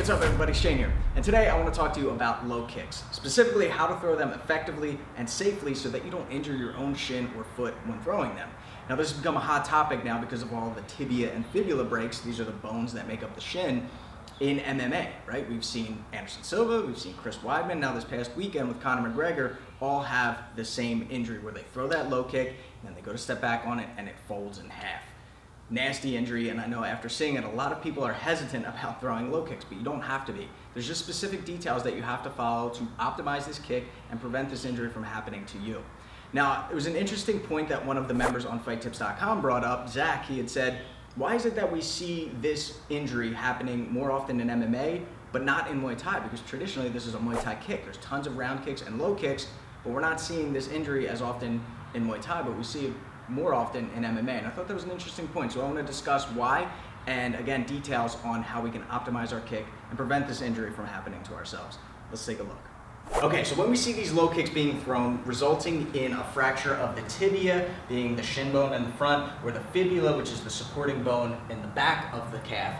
what's up everybody, Shane here. And today I want to talk to you about low kicks, specifically how to throw them effectively and safely so that you don't injure your own shin or foot when throwing them. Now this has become a hot topic now because of all of the tibia and fibula breaks. These are the bones that make up the shin in MMA, right? We've seen Anderson Silva, we've seen Chris Weidman, now this past weekend with Conor McGregor, all have the same injury where they throw that low kick and then they go to step back on it and it folds in half. Nasty injury, and I know after seeing it, a lot of people are hesitant about throwing low kicks, but you don't have to be. There's just specific details that you have to follow to optimize this kick and prevent this injury from happening to you. Now, it was an interesting point that one of the members on Fighttips.com brought up, Zach. He had said, why is it that we see this injury happening more often in MMA, but not in Muay Thai? Because traditionally this is a Muay Thai kick. There's tons of round kicks and low kicks, but we're not seeing this injury as often in Muay Thai, but we see it more often in MMA, and I thought that was an interesting point. So I want to discuss why, and again, details on how we can optimize our kick and prevent this injury from happening to ourselves. Let's take a look. Okay, so when we see these low kicks being thrown, resulting in a fracture of the tibia, being the shin bone in the front, or the fibula, which is the supporting bone in the back of the calf,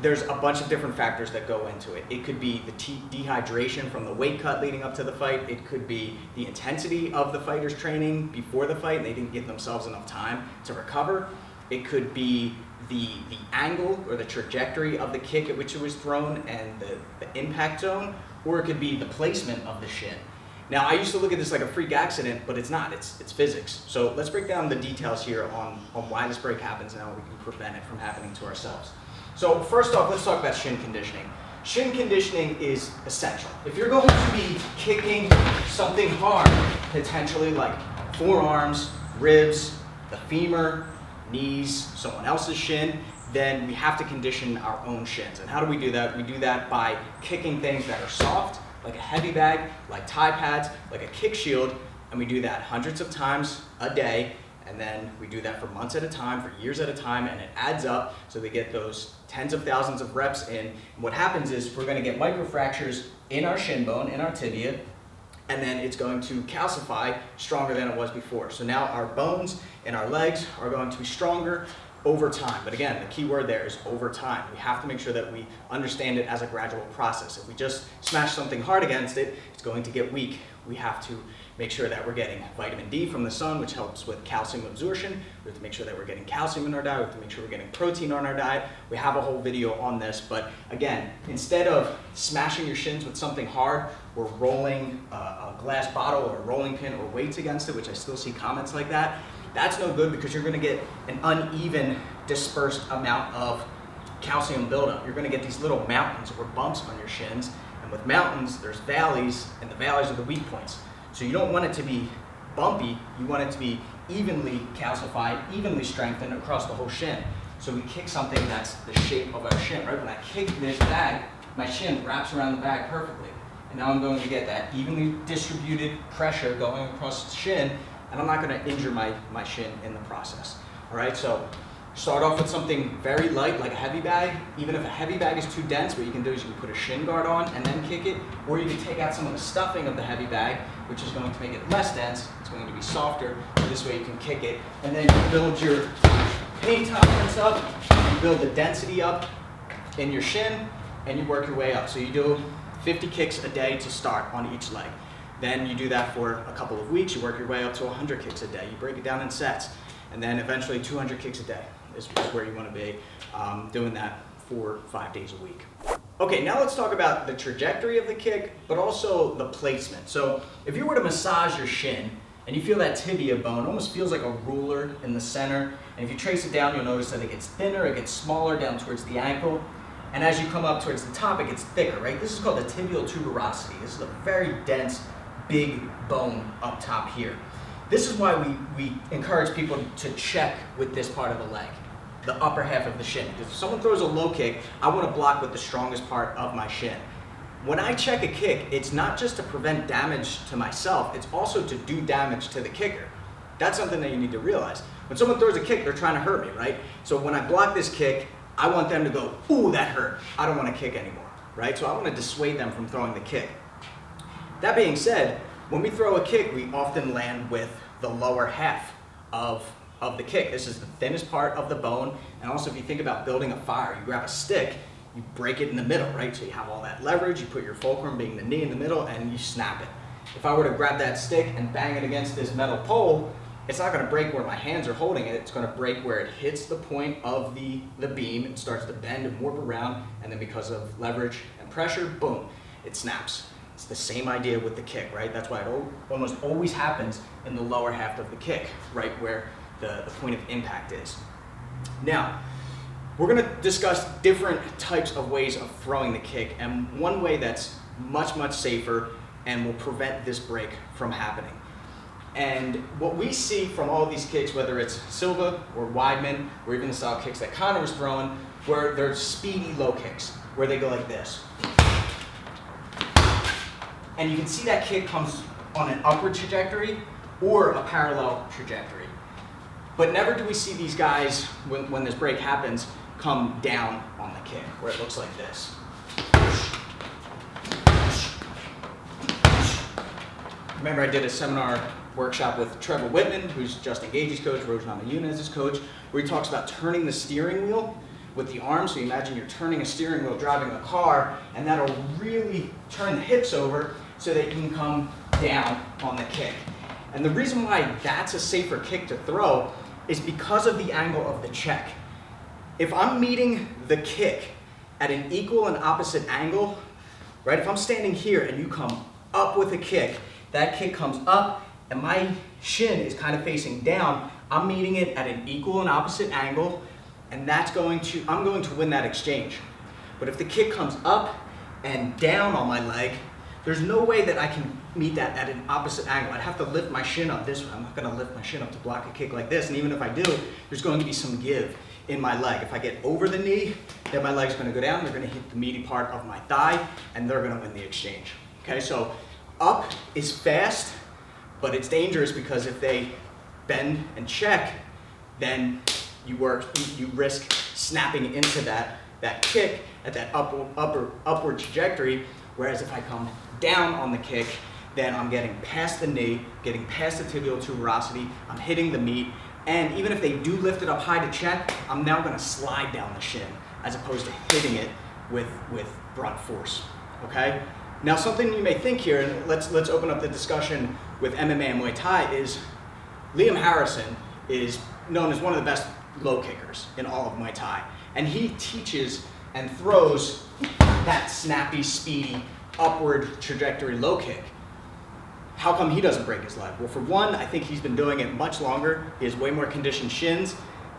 there's a bunch of different factors that go into it. It could be the dehydration from the weight cut leading up to the fight. It could be the intensity of the fighter's training before the fight and they didn't give themselves enough time to recover. It could be the angle or the trajectory of the kick at which it was thrown and the impact zone, or it could be the placement of the shin. Now, I used to look at this like a freak accident, but it's not, it's physics. So let's break down the details here on why this break happens and how we can prevent it from happening to ourselves. So first off, let's talk about shin conditioning. Shin conditioning is essential. If you're going to be kicking something hard, potentially like forearms, ribs, the femur, knees, someone else's shin, then we have to condition our own shins. And how do we do that? We do that by kicking things that are soft, like a heavy bag, like Thai pads, like a kick shield, and we do that hundreds of times a day. And then we do that for months at a time, for years at a time, and it adds up so we get those tens of thousands of reps in. And what happens is we're going to get microfractures in our shin bone, in our tibia, and then it's going to calcify stronger than it was before. So now our bones in our legs are going to be stronger over time. But again, the key word there is over time. We have to make sure that we understand it as a gradual process. If we just smash something hard against it, it's going to get weak. We have to make sure that we're getting vitamin D from the sun, which helps with calcium absorption. We have to make sure that we're getting calcium in our diet. We have to make sure we're getting protein on our diet. We have a whole video on this, but again, instead of smashing your shins with something hard or rolling a glass bottle or a rolling pin or weights against it, which I still see comments like that, that's no good because you're going to get an uneven, dispersed amount of calcium buildup. You're going to get these little mountains or bumps on your shins, and with mountains, there's valleys, and the valleys are the weak points. So you don't want it to be bumpy, you want it to be evenly calcified, evenly strengthened across the whole shin. So we kick something that's the shape of our shin, right? When I kick this bag, my shin wraps around the bag perfectly. And now I'm going to get that evenly distributed pressure going across the shin, and I'm not going to injure my shin in the process. All right, so start off with something very light, like a heavy bag. Even if a heavy bag is too dense, what you can do is you can put a shin guard on and then kick it, or you can take out some of the stuffing of the heavy bag, which is going to make it less dense. It's going to be softer, so this way you can kick it. And then you build your pain tolerance up, you build the density up in your shin, and you work your way up. So you do 50 kicks a day to start on each leg. Then you do that for a couple of weeks, you work your way up to 100 kicks a day. You break it down in sets, and then eventually 200 kicks a day is where you want to be, doing that 4 or 5 days a week. Okay, now let's talk about the trajectory of the kick, but also the placement. So if you were to massage your shin, and you feel that tibia bone, almost feels like a ruler in the center, and if you trace it down, you'll notice that it gets thinner, it gets smaller down towards the ankle, and as you come up towards the top, it gets thicker, right? This is called the tibial tuberosity. This is a very dense, big bone up top here. This is why we encourage people to check with this part of the leg, the upper half of the shin. Because if someone throws a low kick, I want to block with the strongest part of my shin. When I check a kick, it's not just to prevent damage to myself, it's also to do damage to the kicker. That's something that you need to realize. When someone throws a kick, they're trying to hurt me, right? So when I block this kick, I want them to go, ooh, that hurt. I don't want to kick anymore, right? So I want to dissuade them from throwing the kick. That being said, when we throw a kick, we often land with the lower half of the kick. This is the thinnest part of the bone. And also, if you think about building a fire, you grab a stick you break it in the middle, right? So you have all that leverage, you put your fulcrum being the knee in the middle, and you snap it. If I were to grab that stick and bang it against this metal pole, it's not going to break where my hands are holding it. It's going to break where it hits the point of the beam. It starts to bend and warp around, and then because of leverage and pressure, boom, it snaps. It's the same idea with the kick, right? That's why it almost always happens in the lower half of the kick, right where the point of impact is. Now, we're going to discuss different types of ways of throwing the kick, and one way that's much, much safer and will prevent this break from happening. And what we see from all of these kicks, whether it's Silva or Weidman, or even the style kicks that Conor was throwing, where they're speedy low kicks, where they go like this. And you can see that kick comes on an upward trajectory or a parallel trajectory. But never do we see these guys, when this break happens, come down on the kick, where it looks like this. Remember, I did a seminar workshop with Trevor Whitman, who's Justin Gage's coach, Rojan Namajunas' coach, where he talks about turning the steering wheel with the arm. So you imagine you're turning a steering wheel driving a car, and that'll really turn the hips over so that you can come down on the kick. And the reason why that's a safer kick to throw is because of the angle of the check. If I'm meeting the kick at an equal and opposite angle, right? If I'm standing here and you come up with a kick, that kick comes up and my shin is kind of facing down, I'm meeting it at an equal and opposite angle, and I'm going to win that exchange. But if the kick comes up and down on my leg, there's no way that I can meet that at an opposite angle. I'd have to lift my shin up this way. I'm not going to lift my shin up to block a kick like this, and even if I do, there's going to be some give in my leg. If I get over the knee, then my leg's going to go down, they're going to hit the meaty part of my thigh, and they're going to win the exchange. Okay, so up is fast, but it's dangerous because if they bend and check, then you risk snapping into that kick at that upward trajectory. Whereas if I come down on the kick, then I'm getting past the knee, getting past the tibial tuberosity, I'm hitting the meat, and even if they do lift it up high to check, I'm now going to slide down the shin as opposed to hitting it with brunt force. Okay? Now, something you may think here, and let's open up the discussion with MMA and Muay Thai, is Liam Harrison is known as one of the best low kickers in all of Muay Thai, and he teaches and throws that snappy, speedy, upward trajectory low kick. How come he doesn't break his leg? Well, for one, I think he's been doing it much longer. He has way more conditioned shins,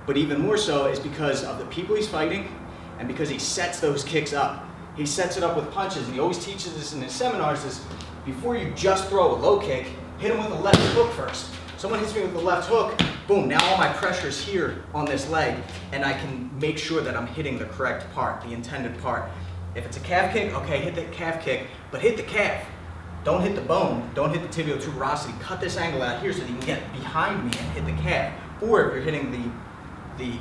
but even more so is because of the people he's fighting and because he sets those kicks up. He sets it up with punches, and he always teaches this in his seminars, is before you just throw a low kick, hit him with a left hook first. Someone hits me with the left hook, boom, now all my pressure is here on this leg, and I can make sure that I'm hitting the correct part, the intended part. If it's a calf kick, okay, hit the calf kick, but hit the calf. Don't hit the bone, don't hit the tibial tuberosity. Cut this angle out here so that you can get behind me and hit the calf. Or if you're hitting the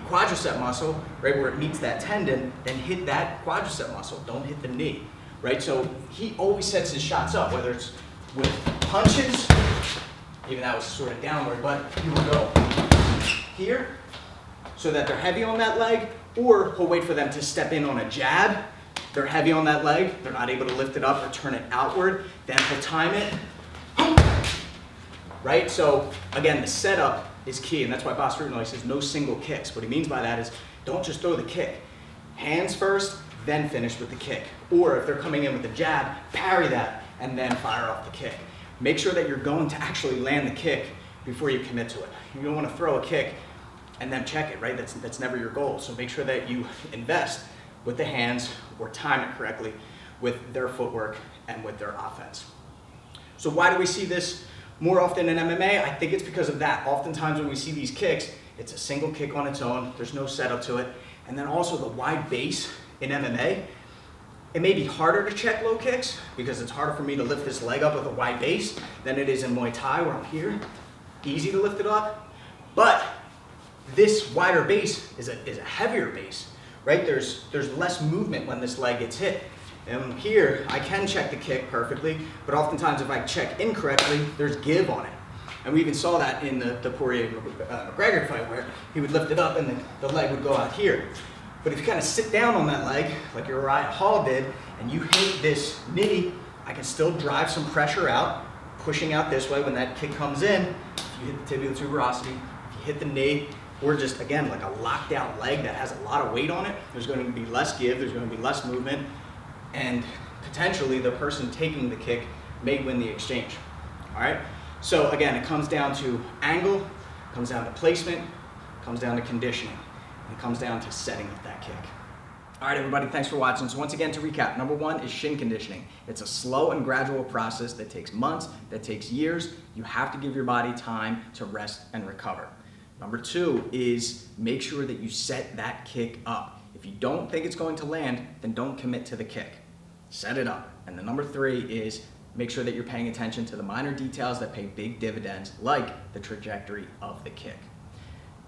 quadricep muscle, right, where it meets that tendon, then hit that quadricep muscle. Don't hit the knee, right? So he always sets his shots up, whether it's with punches, even that was sort of downward, but he will go here so that they're heavy on that leg, or he'll wait for them to step in on a jab. They're heavy on that leg, they're not able to lift it up or turn it outward, then he'll time it, right? So again, the setup is key, and that's why Bas Rutten always says no single kicks. What he means by that is don't just throw the kick. Hands first, then finish with the kick. Or if they're coming in with a jab, parry that, and then fire off the kick. Make sure that you're going to actually land the kick before you commit to it. You don't want to throw a kick and then check it, right? That's never your goal. So make sure that you invest with the hands or time it correctly with their footwork and with their offense. So why do we see this more often in MMA? I think it's because of that. Oftentimes when we see these kicks, it's a single kick on its own. There's no setup to it. And then also the wide base in MMA. It may be harder to check low kicks because it's harder for me to lift this leg up with a wide base than it is in Muay Thai where I'm here. Easy to lift it up. But this wider base is a heavier base, right? There's less movement when this leg gets hit. And here, I can check the kick perfectly, but oftentimes if I check incorrectly, there's give on it. And we even saw that in the Porier McGregor fight where he would lift it up and the leg would go out here. But if you kind of sit down on that leg, like Uriah Hall did, and you hit this knee, I can still drive some pressure out, pushing out this way when that kick comes in. If you hit the tibial tuberosity, if you hit the knee, or just, again, like a locked out leg that has a lot of weight on it, there's going to be less give, there's going to be less movement, and potentially the person taking the kick may win the exchange. All right? So again, it comes down to angle, comes down to placement, comes down to conditioning, and it comes down to setting up that kick. All right, everybody, thanks for watching. So once again, to recap, number one is shin conditioning. It's a slow and gradual process that takes months, that takes years. You have to give your body time to rest and recover. Number two is make sure that you set that kick up. If you don't think it's going to land, then don't commit to the kick. Set it up. And the number three is make sure that you're paying attention to the minor details that pay big dividends, like the trajectory of the kick.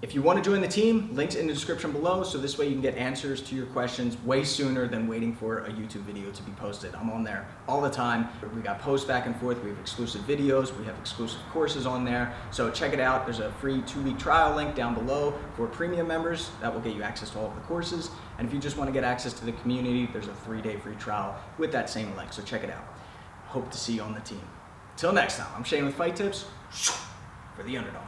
If you want to join the team, links in the description below, so this way you can get answers to your questions way sooner than waiting for a YouTube video to be posted. I'm on there all the time. We got posts back and forth, we have exclusive videos, we have exclusive courses on there, so check it out. There's a free 2-week trial link down below for premium members. That will get you access to all of the courses, and if you just want to get access to the community, there's a 3-day free trial with that same link, so check it out. Hope to see you on the team. Till next time, I'm Shane with Fight Tips for the underdog.